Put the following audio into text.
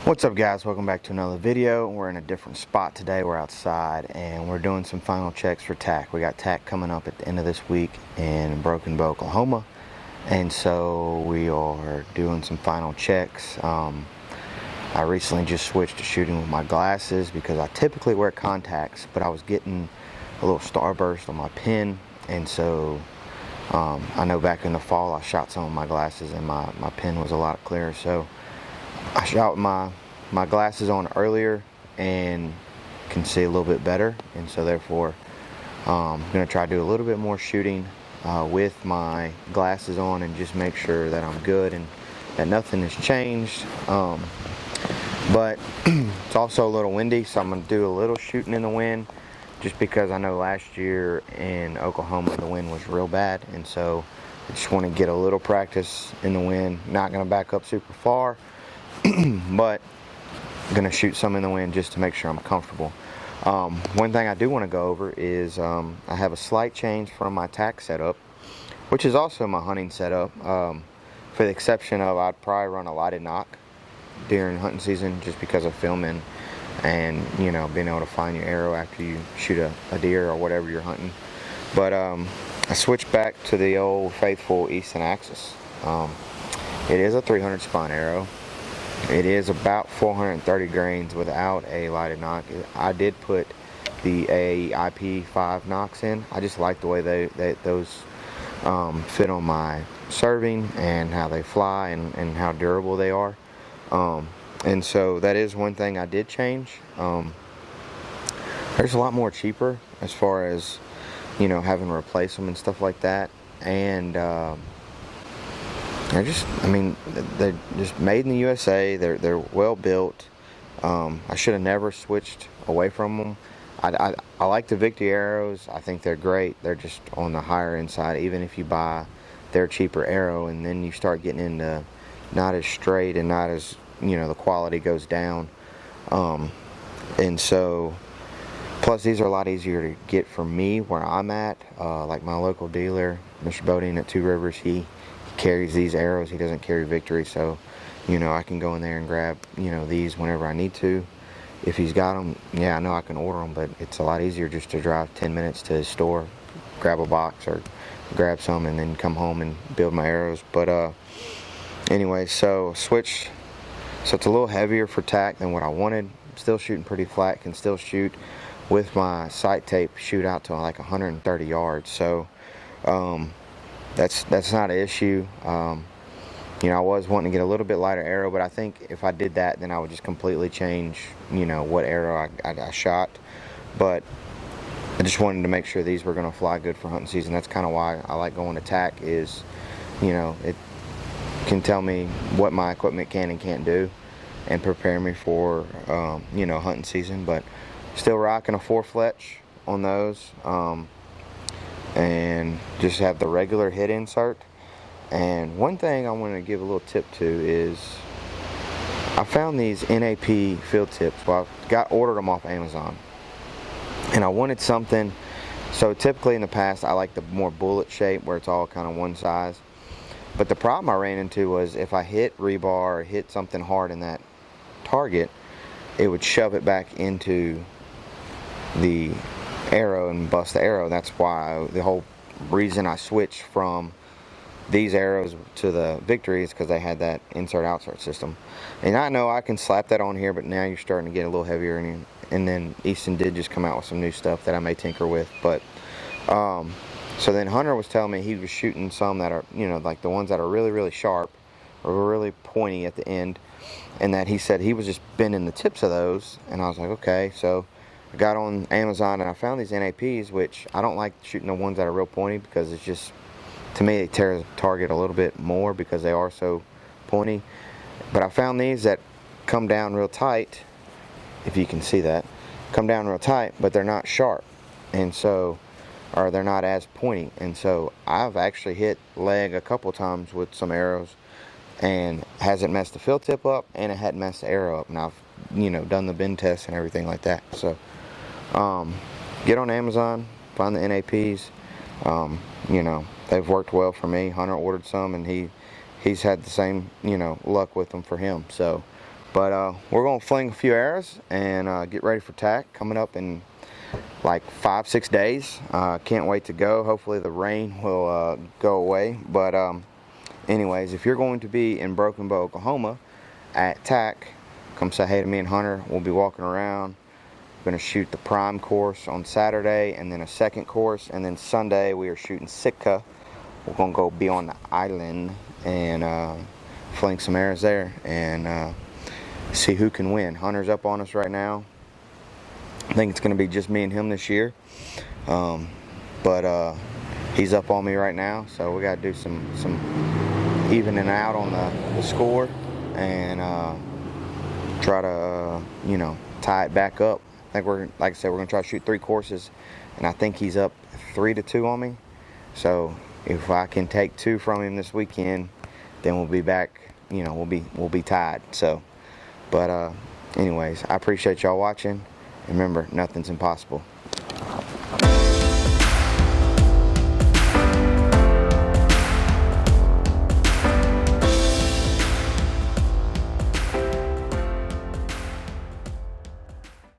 What's up, guys? Welcome back to another video. We're in a different spot today. We're outside and we're doing some final checks for TAC. We got TAC coming up at the end of this week in Broken Bow, Oklahoma, and so we are doing some final checks. I recently just switched to shooting with my glasses because I typically wear contacts, but I was getting a little starburst on my pen, and so I know back in the fall I shot some of my glasses and my pen was a lot clearer, so I shot my glasses on earlier and can see a little bit better, and so therefore I'm going to try to do a little bit more shooting with my glasses on and just make sure that I'm good and that nothing has changed. But it's also a little windy, so I'm going to do a little shooting in the wind just because I know last year in Oklahoma the wind was real bad, and so I just want to get a little practice in the wind. Not going to back up super far, but I'm going to shoot some in the wind just to make sure I'm comfortable. One thing I do want to go over is I have a slight change from my Tack Setup, which is also my hunting setup, for the exception of I'd probably run a lighted knock during hunting season just because of filming and, you know, being able to find your arrow after you shoot a deer or whatever you're hunting. But I switched back to the old faithful Easton Axis. It is a 300 spine arrow. It is about 430 grains without a lighted knock. I did put the AAE IP5 knocks in. I just like the way those fit on my serving and how they fly and how durable they are. And so that is one thing I did change. There's a lot more cheaper as far as, you know, having to replace them and stuff like that. And they're just made in the USA. They're well built. I should have never switched away from them. I like the Victory arrows. I think they're great. They're just on the higher end side. Even if you buy their cheaper arrow and then you start getting into not as straight and not as, you know, the quality goes down. And so, plus these are a lot easier to get from me where I'm at. Like my local dealer, Mr. Bodine at Two Rivers, he carries these arrows. He doesn't carry Victory, so, you know, I can go in there and grab, you know, these whenever I need to. If he's got them, yeah, I know I can order them, but it's a lot easier just to drive 10 minutes to his store, grab a box or grab some, and then come home and build my arrows. But anyway, so switch. So it's a little heavier for TAC than what I wanted. Still shooting pretty flat. Can still shoot with my sight tape, shoot out to like 130 yards. So that's not an issue. You know, I was wanting to get a little bit lighter arrow, but I think if I did that, then I would just completely change, you know, what arrow I shot. But I just wanted to make sure these were going to fly good for hunting season. That's kind of why I like going to TAC, is, you know, it can tell me what my equipment can and can't do and prepare me for, you know, hunting season. But still rocking a 4 fletch on those. And just have the regular head insert. And one thing I want to give a little tip to is I found these NAP field tips. Well, I ordered them off Amazon, and I wanted something. So typically in the past I like the more bullet shape where it's all kind of one size, but the problem I ran into was if I hit rebar or hit something hard in that target, it would shove it back into the arrow and bust the arrow. That's why the whole reason I switched from these arrows to the Victory is because they had that insert outsert system. And I know I can slap that on here, but now you're starting to get a little heavier, and then Easton did just come out with some new stuff that I may tinker with. But so then Hunter was telling me he was shooting some that are, you know, like the ones that are really sharp or really pointy at the end, and that he said he was just bending the tips of those. And I was like, okay. So I got on Amazon and I found these NAPs, which I don't like shooting the ones that are real pointy because it's just, to me, it tears the target a little bit more because they are so pointy. But I found these that come down real tight, if you can see that, come down real tight, but they're not sharp, and so, or they're not as pointy. And so I've actually hit leg a couple times with some arrows and hasn't messed the field tip up, and it hadn't messed the arrow up. And I've, you know, done the bend test and everything like that. So get on Amazon, find the NAPs. You know, they've worked well for me. Hunter ordered some, and he's had the same, you know, luck with them for him. So But we're gonna fling a few arrows and get ready for TAC coming up in like 5-6 days. Can't wait to go. Hopefully the rain will go away. But anyways, if you're going to be in Broken Bow, Oklahoma at TAC, come say hey to me and Hunter. We'll be walking around. We're going to shoot the prime course on Saturday and then a second course, and then Sunday we are shooting Sitka. We're going to go be on the island and fling some arrows there and see who can win. Hunter's up on us right now. I think it's going to be just me and him this year, but he's up on me right now, so we got to do some evening out on the score and try to you know, tie it back up. I think we're, like I said, we're gonna try to shoot 3 courses, and I think he's up 3-2 on me. So if I can take 2 from him this weekend, then we'll be back. You know, we'll be tied. So, but anyways, I appreciate y'all watching. And remember, nothing's impossible.